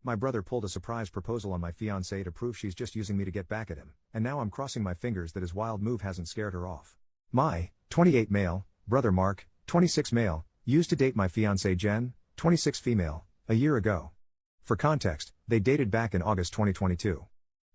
My brother pulled a surprise proposal on my fiancée to prove she's just using me to get back at him, and now I'm crossing my fingers that his wild move hasn't scared her off. My 28 male brother Mark, 26 male, used to date my fiancée Jen, 26 female, a year ago. For context, they dated back in August 2022.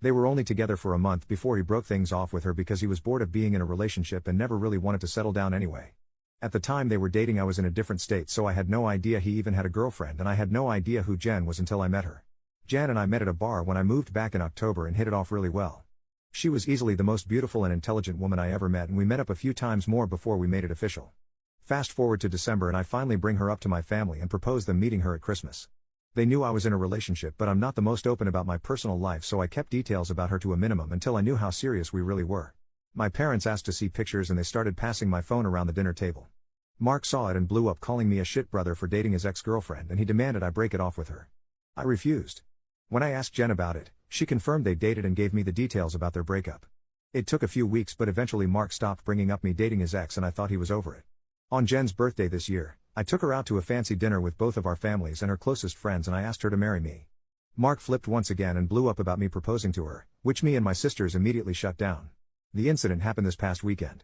They were only together for a month before he broke things off with her because he was bored of being in a relationship and never really wanted to settle down anyway. At the time they were dating I was in a different state, so I had no idea he even had a girlfriend, and I had no idea who Jen was until I met her. Jen and I met at a bar when I moved back in October and hit it off really well. She was easily the most beautiful and intelligent woman I ever met, and we met up a few times more before we made it official. Fast forward to December and I finally bring her up to my family and propose them meeting her at Christmas. They knew I was in a relationship, but I'm not the most open about my personal life, so I kept details about her to a minimum until I knew how serious we really were. My parents asked to see pictures and they started passing my phone around the dinner table. Mark saw it and blew up, calling me a shit brother for dating his ex-girlfriend, and he demanded I break it off with her. I refused. When I asked Jen about it, she confirmed they dated and gave me the details about their breakup. It took a few weeks, but eventually Mark stopped bringing up me dating his ex and I thought he was over it. On Jen's birthday this year, I took her out to a fancy dinner with both of our families and her closest friends, and I asked her to marry me. Mark flipped once again and blew up about me proposing to her, which me and my sisters immediately shut down. The incident happened this past weekend.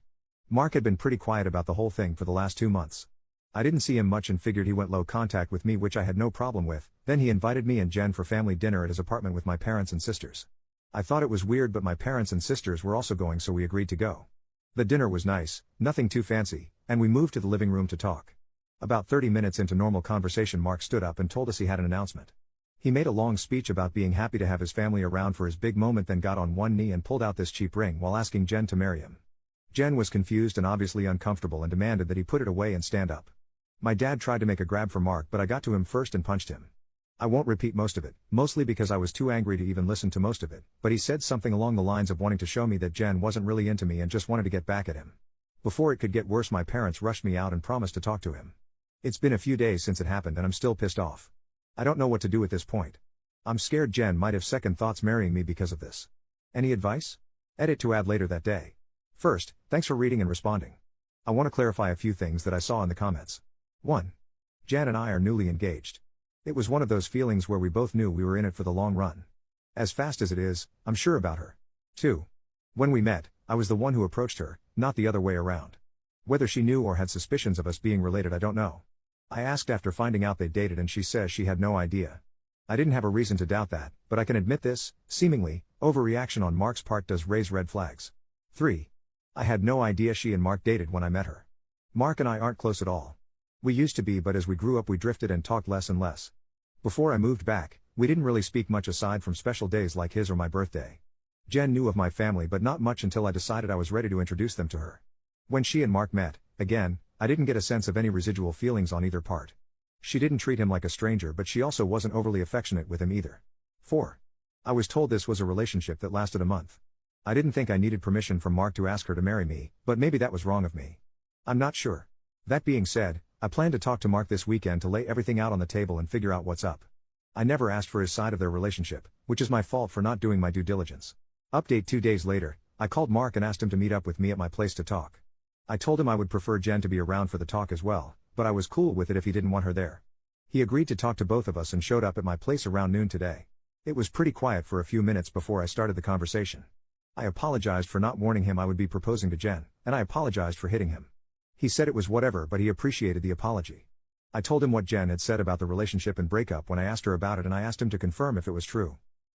Mark had been pretty quiet about the whole thing for the last 2 months. I didn't see him much and figured he went low contact with me, which I had no problem with. Then he invited me and Jen for family dinner at his apartment with my parents and sisters. I thought it was weird, but my parents and sisters were also going, so we agreed to go. The dinner was nice, nothing too fancy, and we moved to the living room to talk. About 30 minutes into normal conversation, Mark stood up and told us he had an announcement. He made a long speech about being happy to have his family around for his big moment, then got on one knee and pulled out this cheap ring while asking Jen to marry him. Jen was confused and obviously uncomfortable and demanded that he put it away and stand up. My dad tried to make a grab for Mark, but I got to him first and punched him. I won't repeat most of it, mostly because I was too angry to even listen to most of it, but he said something along the lines of wanting to show me that Jen wasn't really into me and just wanted to get back at him. Before it could get worse, my parents rushed me out and promised to talk to him. It's been a few days since it happened and I'm still pissed off. I don't know what to do at this point. I'm scared Jen might have second thoughts marrying me because of this. Any advice? Edit to add later that day. First, thanks for reading and responding. I want to clarify a few things that I saw in the comments. 1. Jen and I are newly engaged. It was one of those feelings where we both knew we were in it for the long run. As fast as it is, I'm sure about her. 2. When we met, I was the one who approached her, not the other way around. Whether she knew or had suspicions of us being related, I don't know. I asked after finding out they dated and she says she had no idea. I didn't have a reason to doubt that, but I can admit this, seemingly, overreaction on Mark's part does raise red flags. 3. I had no idea she and Mark dated when I met her. Mark and I aren't close at all. We used to be, but as we grew up we drifted and talked less and less. Before I moved back, we didn't really speak much aside from special days like his or my birthday. Jen knew of my family but not much until I decided I was ready to introduce them to her. When she and Mark met, again, I didn't get a sense of any residual feelings on either part. She didn't treat him like a stranger, but she also wasn't overly affectionate with him either. 4. I was told this was a relationship that lasted a month. I didn't think I needed permission from Mark to ask her to marry me, but maybe that was wrong of me. I'm not sure. That being said, I plan to talk to Mark this weekend to lay everything out on the table and figure out what's up. I never asked for his side of their relationship, which is my fault for not doing my due diligence. Update 2 days later, I called Mark and asked him to meet up with me at my place to talk. I told him I would prefer Jen to be around for the talk as well, but I was cool with it if he didn't want her there. He agreed to talk to both of us and showed up at my place around noon today. It was pretty quiet for a few minutes before I started the conversation. I apologized for not warning him I would be proposing to Jen, and I apologized for hitting him. He said it was whatever, but he appreciated the apology. I told him what Jen had said about the relationship and breakup when I asked her about it, and I asked him to confirm if it was true.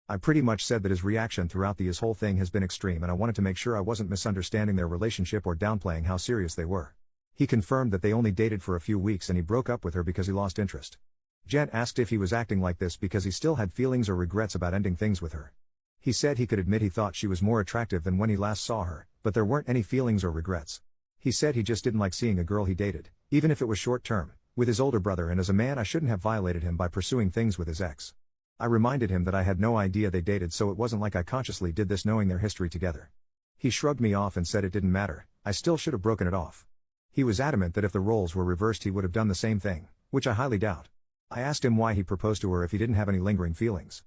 I pretty much said that his reaction throughout his whole thing has been extreme, and I wanted to make sure I wasn't misunderstanding their relationship or downplaying how serious they were. He confirmed that they only dated for a few weeks and he broke up with her because he lost interest. Jen asked if he was acting like this because he still had feelings or regrets about ending things with her. He said he could admit he thought she was more attractive than when he last saw her, but there weren't any feelings or regrets. He said he just didn't like seeing a girl he dated, even if it was short term, with his older brother, and as a man I shouldn't have violated him by pursuing things with his ex. I reminded him that I had no idea they dated, so it wasn't like I consciously did this knowing their history together. He shrugged me off and said it didn't matter, I still should have broken it off. He was adamant that if the roles were reversed he would have done the same thing, which I highly doubt. I asked him why he proposed to her if he didn't have any lingering feelings.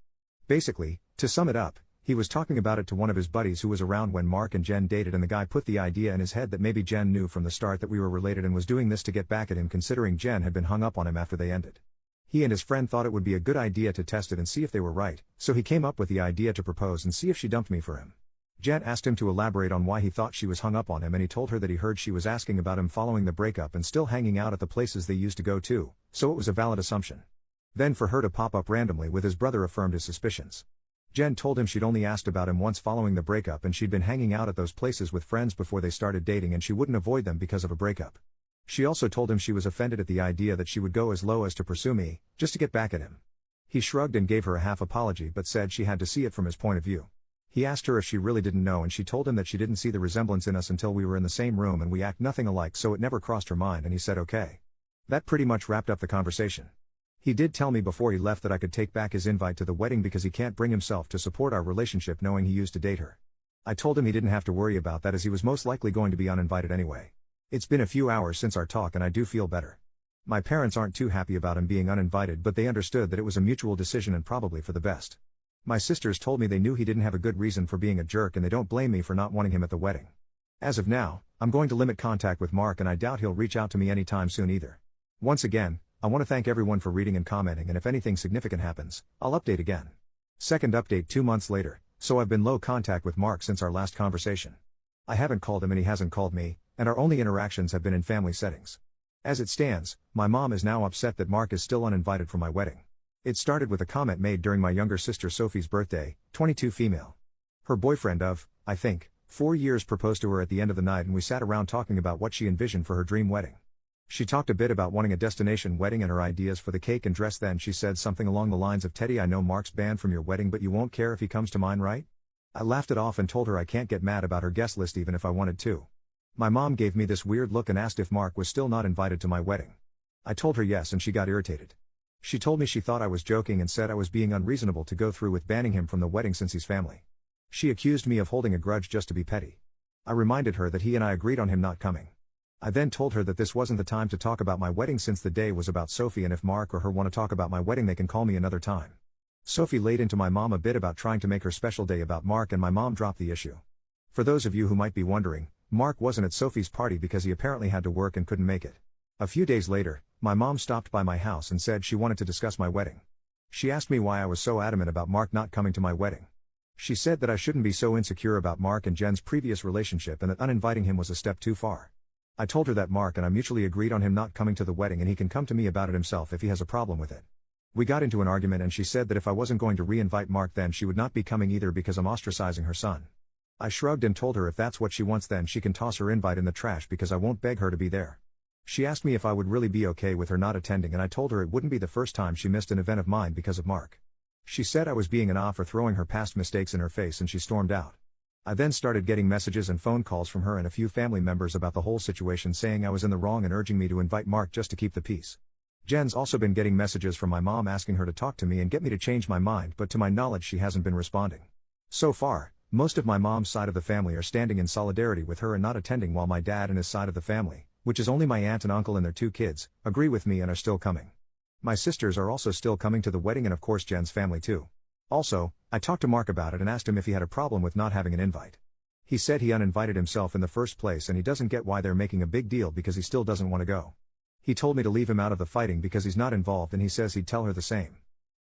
Basically, to sum it up, he was talking about it to one of his buddies who was around when Mark and Jen dated, and the guy put the idea in his head that maybe Jen knew from the start that we were related and was doing this to get back at him, considering Jen had been hung up on him after they ended. He and his friend thought it would be a good idea to test it and see if they were right, so he came up with the idea to propose and see if she dumped me for him. Jen asked him to elaborate on why he thought she was hung up on him, and he told her that he heard she was asking about him following the breakup and still hanging out at the places they used to go to, so it was a valid assumption. Then for her to pop up randomly with his brother affirmed his suspicions. Jen told him she'd only asked about him once following the breakup and she'd been hanging out at those places with friends before they started dating and she wouldn't avoid them because of a breakup. She also told him she was offended at the idea that she would go as low as to pursue me, just to get back at him. He shrugged and gave her a half apology but said she had to see it from his point of view. He asked her if she really didn't know and she told him that she didn't see the resemblance in us until we were in the same room and we act nothing alike, so it never crossed her mind, and he said okay. That pretty much wrapped up the conversation. He did tell me before he left that I could take back his invite to the wedding because he can't bring himself to support our relationship knowing he used to date her. I told him he didn't have to worry about that as he was most likely going to be uninvited anyway. It's been a few hours since our talk and I do feel better. My parents aren't too happy about him being uninvited, but they understood that it was a mutual decision and probably for the best. My sisters told me they knew he didn't have a good reason for being a jerk and they don't blame me for not wanting him at the wedding. As of now, I'm going to limit contact with Mark and I doubt he'll reach out to me anytime soon either. Once again, I want to thank everyone for reading and commenting, and if anything significant happens, I'll update again. Second update 2 months later, so I've been low contact with Mark since our last conversation. I haven't called him and he hasn't called me, and our only interactions have been in family settings. As it stands, my mom is now upset that Mark is still uninvited for my wedding. It started with a comment made during my younger sister Sophie's birthday, 22 female. Her boyfriend of, I think, 4 years proposed to her at the end of the night and we sat around talking about what she envisioned for her dream wedding. She talked a bit about wanting a destination wedding and her ideas for the cake and dress. Then she said something along the lines of, "Teddy, I know Mark's banned from your wedding but you won't care if he comes to mine, right?" I laughed it off and told her I can't get mad about her guest list even if I wanted to. My mom gave me this weird look and asked if Mark was still not invited to my wedding. I told her yes and she got irritated. She told me she thought I was joking and said I was being unreasonable to go through with banning him from the wedding since he's family. She accused me of holding a grudge just to be petty. I reminded her that he and I agreed on him not coming. I then told her that this wasn't the time to talk about my wedding since the day was about Sophie, and if Mark or her want to talk about my wedding they can call me another time. Sophie laid into my mom a bit about trying to make her special day about Mark and my mom dropped the issue. For those of you who might be wondering, Mark wasn't at Sophie's party because he apparently had to work and couldn't make it. A few days later, my mom stopped by my house and said she wanted to discuss my wedding. She asked me why I was so adamant about Mark not coming to my wedding. She said that I shouldn't be so insecure about Mark and Jen's previous relationship and that uninviting him was a step too far. I told her that Mark and I mutually agreed on him not coming to the wedding and he can come to me about it himself if he has a problem with it. We got into an argument and she said that if I wasn't going to re-invite Mark then she would not be coming either because I'm ostracizing her son. I shrugged and told her if that's what she wants then she can toss her invite in the trash because I won't beg her to be there. She asked me if I would really be okay with her not attending and I told her it wouldn't be the first time she missed an event of mine because of Mark. She said I was being an off for throwing her past mistakes in her face and she stormed out. I then started getting messages and phone calls from her and a few family members about the whole situation saying I was in the wrong and urging me to invite Mark just to keep the peace. Jen's also been getting messages from my mom asking her to talk to me and get me to change my mind, but to my knowledge she hasn't been responding. So far, most of my mom's side of the family are standing in solidarity with her and not attending, while my dad and his side of the family, which is only my aunt and uncle and their 2 kids, agree with me and are still coming. My sisters are also still coming to the wedding and of course Jen's family too. Also, I talked to Mark about it and asked him if he had a problem with not having an invite. He said he uninvited himself in the first place and he doesn't get why they're making a big deal because he still doesn't want to go. He told me to leave him out of the fighting because he's not involved and he says he'd tell her the same.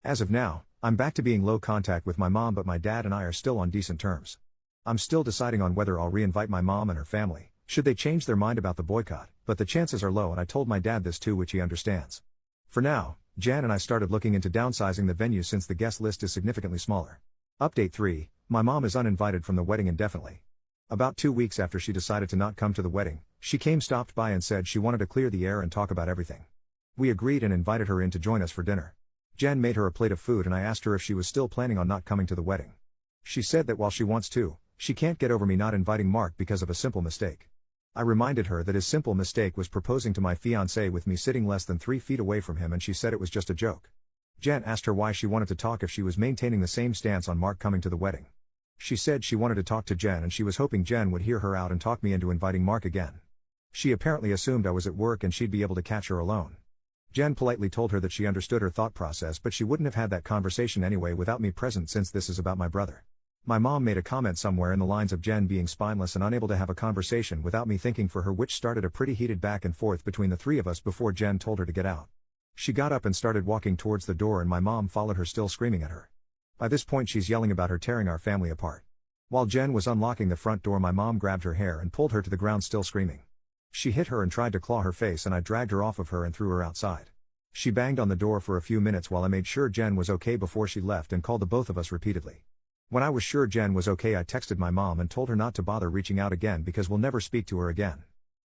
As of now, I'm back to being low contact with my mom, but my dad and I are still on decent terms. I'm still deciding on whether I'll re-invite my mom and her family, should they change their mind about the boycott, but the chances are low and I told my dad this too, which he understands. For now, Jan and I started looking into downsizing the venue since the guest list is significantly smaller. Update 3, my mom is uninvited from the wedding indefinitely. About 2 weeks after she decided to not come to the wedding, she stopped by and said she wanted to clear the air and talk about everything. We agreed and invited her in to join us for dinner. Jan made her a plate of food and I asked her if she was still planning on not coming to the wedding. She said that while she wants to, she can't get over me not inviting Mark because of a simple mistake. I reminded her that his simple mistake was proposing to my fiancée with me sitting less than 3 feet away from him, and she said it was just a joke. Jan asked her why she wanted to talk if she was maintaining the same stance on Mark coming to the wedding. She said she wanted to talk to Jen and she was hoping Jen would hear her out and talk me into inviting Mark again. She apparently assumed I was at work and she'd be able to catch her alone. Jen politely told her that she understood her thought process, but she wouldn't have had that conversation anyway without me present since this is about my brother. My mom made a comment somewhere in the lines of Jen being spineless and unable to have a conversation without me thinking for her, which started a pretty heated back and forth between the 3 of us before Jen told her to get out. She got up and started walking towards the door and my mom followed her still screaming at her. By this point she's yelling about her tearing our family apart. While Jen was unlocking the front door my mom grabbed her hair and pulled her to the ground still screaming. She hit her and tried to claw her face and I dragged her off of her and threw her outside. She banged on the door for a few minutes while I made sure Jen was okay before she left and called the both of us repeatedly. When I was sure Jen was okay I texted my mom and told her not to bother reaching out again because we'll never speak to her again.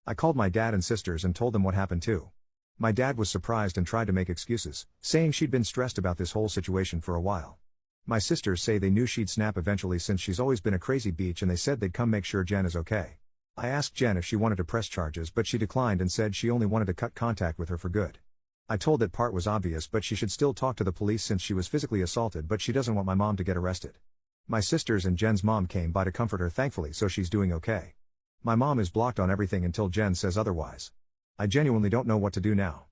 I called my dad and sisters and told them what happened too. My dad was surprised and tried to make excuses, saying she'd been stressed about this whole situation for a while. My sisters say they knew she'd snap eventually since she's always been a crazy bitch and they said they'd come make sure Jen is okay. I asked Jen if she wanted to press charges but she declined and said she only wanted to cut contact with her for good. I told that part was obvious but she should still talk to the police since she was physically assaulted but she doesn't want my mom to get arrested. My sisters and Jen's mom came by to comfort her thankfully so she's doing okay. My mom is blocked on everything until Jen says otherwise. I genuinely don't know what to do now.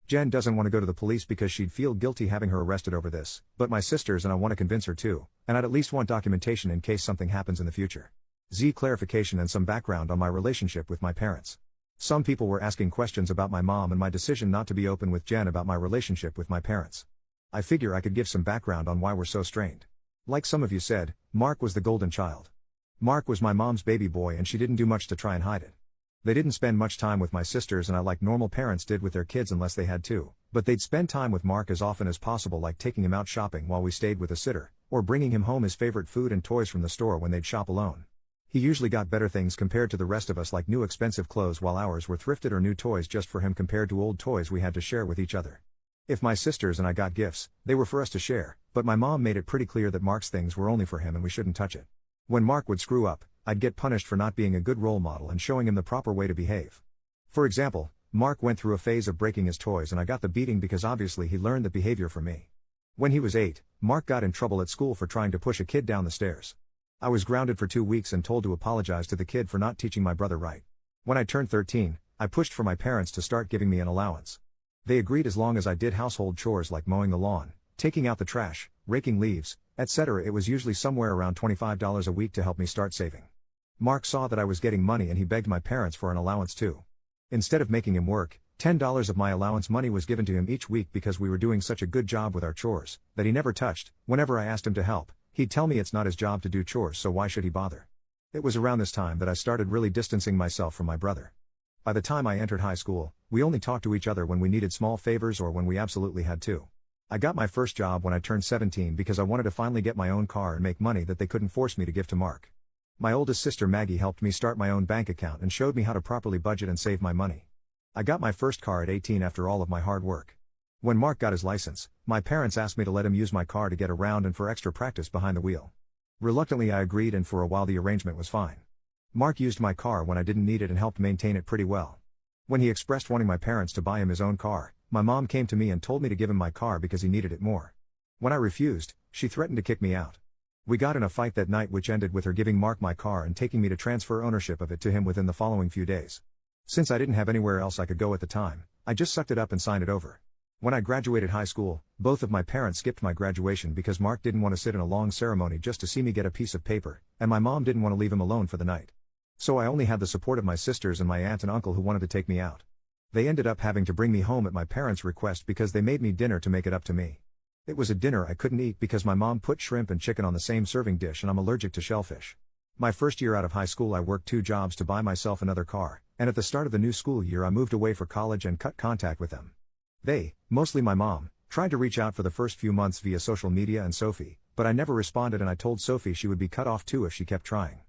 Jen doesn't want to go to the police because she'd feel guilty having her arrested over this, but my sisters and I want to convince her too, and I'd at least want documentation in case something happens in the future. Clarification and some background on my relationship with my parents. Some people were asking questions about my mom and my decision not to be open with Jen about my relationship with my parents. I figure I could give some background on why we're so strained. Like some of you said, Mark was the golden child. Mark was my mom's baby boy and she didn't do much to try and hide it. They didn't spend much time with my sisters and I like normal parents did with their kids unless they had to, but they'd spend time with Mark as often as possible like taking him out shopping while we stayed with a sitter, or bringing him home his favorite food and toys from the store when they'd shop alone. He usually got better things compared to the rest of us like new expensive clothes while ours were thrifted or new toys just for him compared to old toys we had to share with each other. If my sisters and I got gifts, they were for us to share, but my mom made it pretty clear that Mark's things were only for him and we shouldn't touch it. When Mark would screw up, I'd get punished for not being a good role model and showing him the proper way to behave. For example, Mark went through a phase of breaking his toys and I got the beating because obviously he learned the behavior from me. When he was 8, Mark got in trouble at school for trying to push a kid down the stairs. I was grounded for 2 weeks and told to apologize to the kid for not teaching my brother right. When I turned 13, I pushed for my parents to start giving me an allowance. They agreed as long as I did household chores like mowing the lawn, taking out the trash, raking leaves, etc. It was usually somewhere around $25 a week to help me start saving. Mark saw that I was getting money and he begged my parents for an allowance too. Instead of making him work, $10 of my allowance money was given to him each week because we were doing such a good job with our chores, that he never touched. Whenever I asked him to help, he'd tell me it's not his job to do chores so why should he bother. It was around this time that I started really distancing myself from my brother. By the time I entered high school, we only talked to each other when we needed small favors or when we absolutely had to. I got my first job when I turned 17 because I wanted to finally get my own car and make money that they couldn't force me to give to Mark. My oldest sister Maggie helped me start my own bank account and showed me how to properly budget and save my money. I got my first car at 18 after all of my hard work. When Mark got his license, my parents asked me to let him use my car to get around and for extra practice behind the wheel. Reluctantly I agreed and for a while the arrangement was fine. Mark used my car when I didn't need it and helped maintain it pretty well. When he expressed wanting my parents to buy him his own car, my mom came to me and told me to give him my car because he needed it more. When I refused, she threatened to kick me out. We got in a fight that night which ended with her giving Mark my car and taking me to transfer ownership of it to him within the following few days. Since I didn't have anywhere else I could go at the time, I just sucked it up and signed it over. When I graduated high school, both of my parents skipped my graduation because Mark didn't want to sit in a long ceremony just to see me get a piece of paper, and my mom didn't want to leave him alone for the night. So I only had the support of my sisters and my aunt and uncle who wanted to take me out. They ended up having to bring me home at my parents' request because they made me dinner to make it up to me. It was a dinner I couldn't eat because my mom put shrimp and chicken on the same serving dish and I'm allergic to shellfish. My first year out of high school I worked 2 jobs to buy myself another car, and at the start of the new school year I moved away for college and cut contact with them. They, mostly my mom, tried to reach out for the first few months via social media and Sophie, but I never responded and I told Sophie she would be cut off too if she kept trying.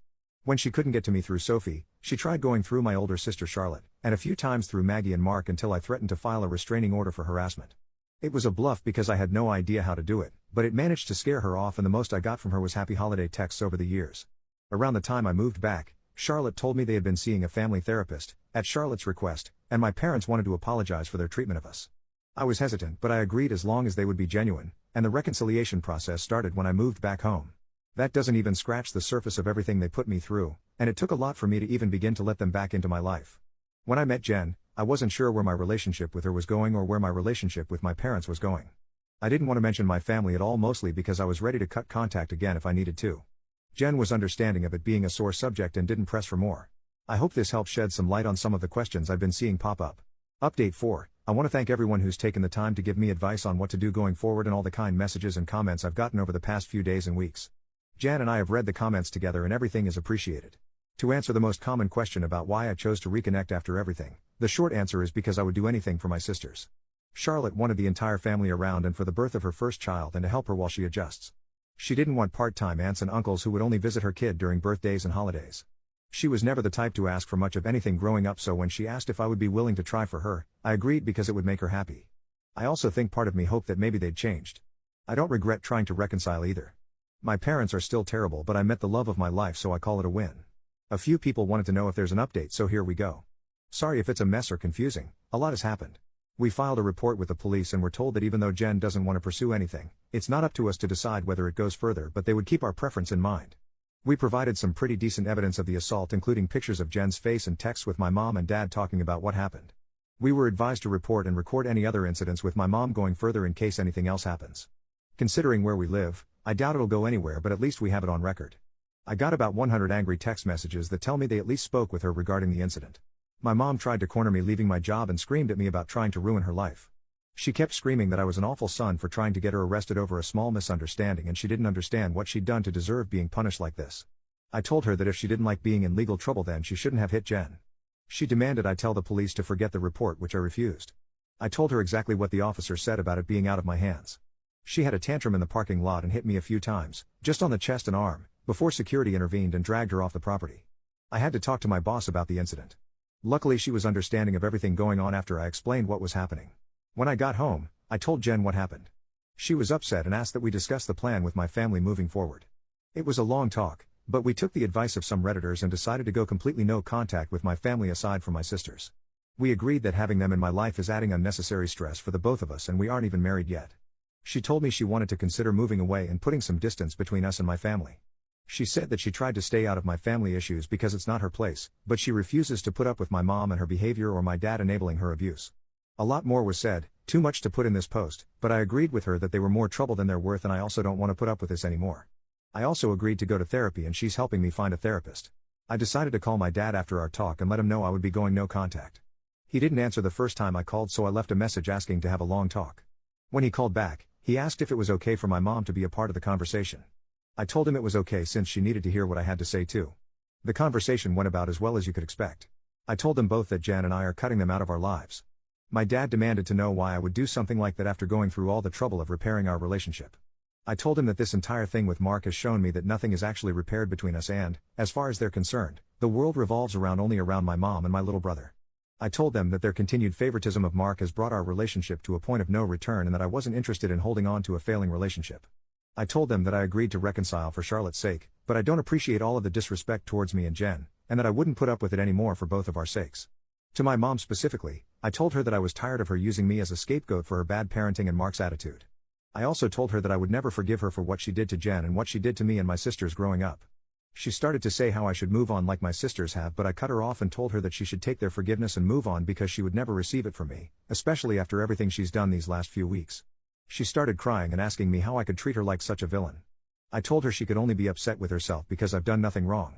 When she couldn't get to me through Sophie, she tried going through my older sister Charlotte, and a few times through Maggie and Mark until I threatened to file a restraining order for harassment. It was a bluff because I had no idea how to do it, but it managed to scare her off and the most I got from her was happy holiday texts over the years. Around the time I moved back, Charlotte told me they had been seeing a family therapist, at Charlotte's request, and my parents wanted to apologize for their treatment of us. I was hesitant but I agreed as long as they would be genuine, and the reconciliation process started when I moved back home. That doesn't even scratch the surface of everything they put me through, and it took a lot for me to even begin to let them back into my life. When I met Jen, I wasn't sure where my relationship with her was going or where my relationship with my parents was going. I didn't want to mention my family at all mostly because I was ready to cut contact again if I needed to. Jen was understanding of it being a sore subject and didn't press for more. I hope this helps shed some light on some of the questions I've been seeing pop up. Update 4. I want to thank everyone who's taken the time to give me advice on what to do going forward and all the kind messages and comments I've gotten over the past few days and weeks. Jan and I have read the comments together and everything is appreciated. To answer the most common question about why I chose to reconnect after everything, the short answer is because I would do anything for my sisters. Charlotte wanted the entire family around and for the birth of her first child and to help her while she adjusts. She didn't want part-time aunts and uncles who would only visit her kid during birthdays and holidays. She was never the type to ask for much of anything growing up, so when she asked if I would be willing to try for her, I agreed because it would make her happy. I also think part of me hoped that maybe they'd changed. I don't regret trying to reconcile either. My parents are still terrible, but I met the love of my life, so I call it a win. A few people wanted to know if there's an update, so here we go. Sorry if it's a mess or confusing, a lot has happened. We filed a report with the police and were told that even though Jen doesn't want to pursue anything, it's not up to us to decide whether it goes further, but they would keep our preference in mind. We provided some pretty decent evidence of the assault, including pictures of Jen's face and texts with my mom and dad talking about what happened. We were advised to report and record any other incidents with my mom going further in case anything else happens. Considering where we live, I doubt it'll go anywhere, but at least we have it on record. I got about 100 angry text messages that tell me they at least spoke with her regarding the incident. My mom tried to corner me leaving my job and screamed at me about trying to ruin her life. She kept screaming that I was an awful son for trying to get her arrested over a small misunderstanding and she didn't understand what she'd done to deserve being punished like this. I told her that if she didn't like being in legal trouble then she shouldn't have hit Jen. She demanded I tell the police to forget the report, which I refused. I told her exactly what the officer said about it being out of my hands. She had a tantrum in the parking lot and hit me a few times, just on the chest and arm, before security intervened and dragged her off the property. I had to talk to my boss about the incident. Luckily she was understanding of everything going on after I explained what was happening. When I got home, I told Jen what happened. She was upset and asked that we discuss the plan with my family moving forward. It was a long talk, but we took the advice of some Redditors and decided to go completely no contact with my family aside from my sisters. We agreed that having them in my life is adding unnecessary stress for the both of us and we aren't even married yet. She told me she wanted to consider moving away and putting some distance between us and my family. She said that she tried to stay out of my family issues because it's not her place, but she refuses to put up with my mom and her behavior or my dad enabling her abuse. A lot more was said, too much to put in this post, but I agreed with her that they were more trouble than they're worth and I also don't want to put up with this anymore. I also agreed to go to therapy and she's helping me find a therapist. I decided to call my dad after our talk and let him know I would be going no contact. He didn't answer the first time I called, so I left a message asking to have a long talk. When he called back, he asked if it was okay for my mom to be a part of the conversation. I told him it was okay since she needed to hear what I had to say too. The conversation went about as well as you could expect. I told them both that Jen and I are cutting them out of our lives. My dad demanded to know why I would do something like that after going through all the trouble of repairing our relationship. I told him that this entire thing with Mark has shown me that nothing is actually repaired between us and, as far as they're concerned, the world revolves only around my mom and my little brother. I told them that their continued favoritism of Mark has brought our relationship to a point of no return and that I wasn't interested in holding on to a failing relationship. I told them that I agreed to reconcile for Charlotte's sake, but I don't appreciate all of the disrespect towards me and Jen, and that I wouldn't put up with it anymore for both of our sakes. To my mom specifically, I told her that I was tired of her using me as a scapegoat for her bad parenting and Mark's attitude. I also told her that I would never forgive her for what she did to Jen and what she did to me and my sisters growing up. She started to say how I should move on like my sisters have, but I cut her off and told her that she should take their forgiveness and move on because she would never receive it from me, especially after everything she's done these last few weeks. She started crying and asking me how I could treat her like such a villain. I told her she could only be upset with herself because I've done nothing wrong.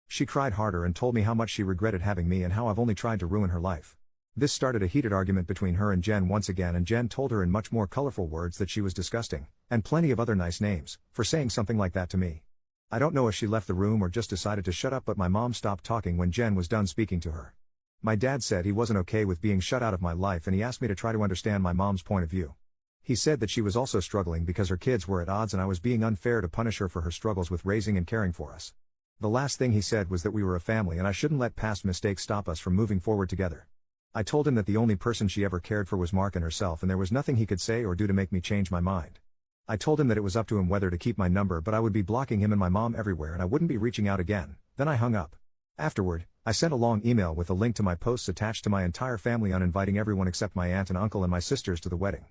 She cried harder and told me how much she regretted having me and how I've only tried to ruin her life. This started a heated argument between her and Jen once again, and Jen told her in much more colorful words that she was disgusting, and plenty of other nice names, for saying something like that to me. I don't know if she left the room or just decided to shut up, but my mom stopped talking when Jen was done speaking to her. My dad said he wasn't okay with being shut out of my life and he asked me to try to understand my mom's point of view. He said that she was also struggling because her kids were at odds and I was being unfair to punish her for her struggles with raising and caring for us. The last thing he said was that we were a family and I shouldn't let past mistakes stop us from moving forward together. I told him that the only person she ever cared for was Mark and herself and there was nothing he could say or do to make me change my mind. I told him that it was up to him whether to keep my number, but I would be blocking him and my mom everywhere and I wouldn't be reaching out again. Then I hung up. Afterward, I sent a long email with a link to my posts attached to my entire family uninviting everyone except my aunt and uncle and my sisters to the wedding.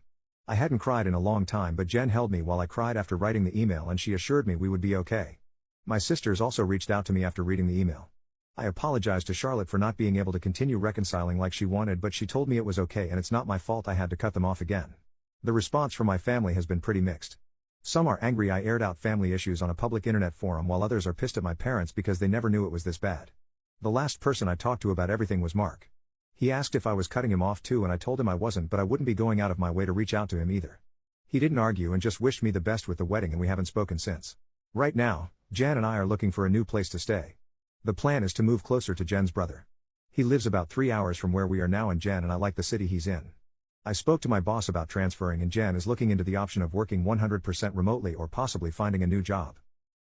I hadn't cried in a long time, but Jen held me while I cried after writing the email and she assured me we would be okay. My sisters also reached out to me after reading the email. I apologized to Charlotte for not being able to continue reconciling like she wanted, but she told me it was okay and it's not my fault I had to cut them off again. The response from my family has been pretty mixed. Some are angry I aired out family issues on a public internet forum, while others are pissed at my parents because they never knew it was this bad. The last person I talked to about everything was Mark. He asked if I was cutting him off too, and I told him I wasn't, but I wouldn't be going out of my way to reach out to him either. He didn't argue and just wished me the best with the wedding, and we haven't spoken since. Right now, Jan and I are looking for a new place to stay. The plan is to move closer to Jen's brother. He lives about 3 hours from where we are now, and Jan and I like the city he's in. I spoke to my boss about transferring, and Jan is looking into the option of working 100% remotely or possibly finding a new job.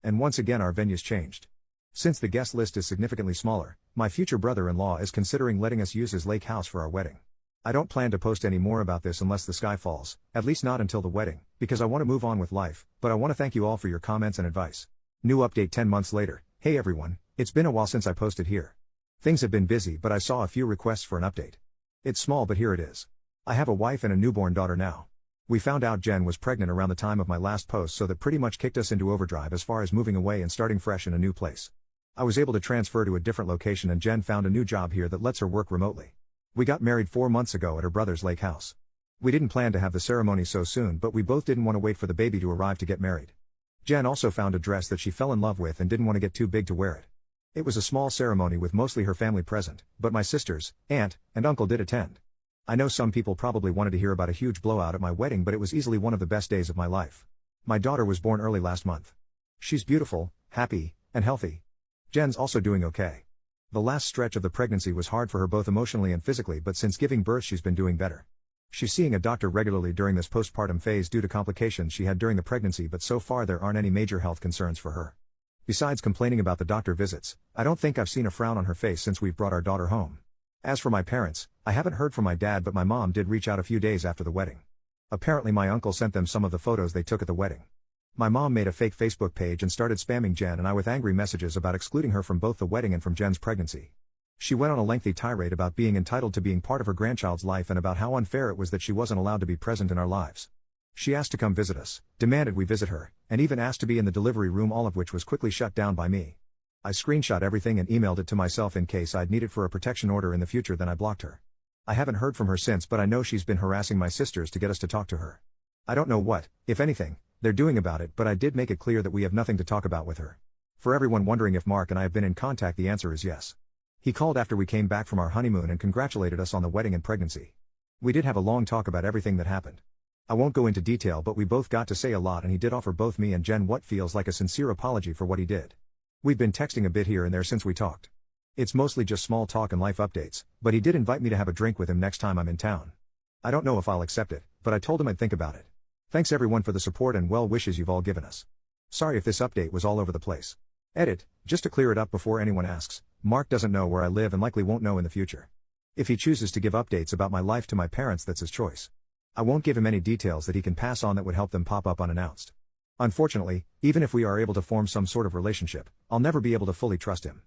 And once again our venue's changed. Since the guest list is significantly smaller, my future brother-in-law is considering letting us use his lake house for our wedding. I don't plan to post any more about this unless the sky falls, at least not until the wedding, because I want to move on with life, but I want to thank you all for your comments and advice. New update 10 months later. Hey everyone, it's been a while since I posted here. Things have been busy, but I saw a few requests for an update. It's small, but here it is. I have a wife and a newborn daughter now. We found out Jen was pregnant around the time of my last post, so that pretty much kicked us into overdrive as far as moving away and starting fresh in a new place. I was able to transfer to a different location, and Jen found a new job here that lets her work remotely. We got married 4 months ago at her brother's lake house. We didn't plan to have the ceremony so soon, but we both didn't want to wait for the baby to arrive to get married. Jen also found a dress that she fell in love with and didn't want to get too big to wear it. It was a small ceremony with mostly her family present, but my sisters, aunt, and uncle did attend. I know some people probably wanted to hear about a huge blowout at my wedding, but it was easily one of the best days of my life. My daughter was born early last month. She's beautiful, happy, and healthy. Jen's also doing okay. The last stretch of the pregnancy was hard for her both emotionally and physically, but since giving birth she's been doing better. She's seeing a doctor regularly during this postpartum phase due to complications she had during the pregnancy, but so far there aren't any major health concerns for her. Besides complaining about the doctor visits, I don't think I've seen a frown on her face since we've brought our daughter home. As for my parents, I haven't heard from my dad, but my mom did reach out a few days after the wedding. Apparently my uncle sent them some of the photos they took at the wedding. My mom made a fake Facebook page and started spamming Jen and I with angry messages about excluding her from both the wedding and from Jen's pregnancy. She went on a lengthy tirade about being entitled to being part of her grandchild's life and about how unfair it was that she wasn't allowed to be present in our lives. She asked to come visit us, demanded we visit her, and even asked to be in the delivery room, all of which was quickly shut down by me. I screenshot everything and emailed it to myself in case I'd need it for a protection order in the future, then I blocked her. I haven't heard from her since, but I know she's been harassing my sisters to get us to talk to her. I don't know what, if anything, they're doing about it, but I did make it clear that we have nothing to talk about with her. For everyone wondering if Mark and I have been in contact, the answer is yes. He called after we came back from our honeymoon and congratulated us on the wedding and pregnancy. We did have a long talk about everything that happened. I won't go into detail, but we both got to say a lot, and he did offer both me and Jen what feels like a sincere apology for what he did. We've been texting a bit here and there since we talked. It's mostly just small talk and life updates, but he did invite me to have a drink with him next time I'm in town. I don't know if I'll accept it, but I told him I'd think about it. Thanks everyone for the support and well wishes you've all given us. Sorry if this update was all over the place. Edit, just to clear it up before anyone asks, Mark doesn't know where I live and likely won't know in the future. If he chooses to give updates about my life to my parents, that's his choice. I won't give him any details that he can pass on that would help them pop up unannounced. Unfortunately, even if we are able to form some sort of relationship, I'll never be able to fully trust him.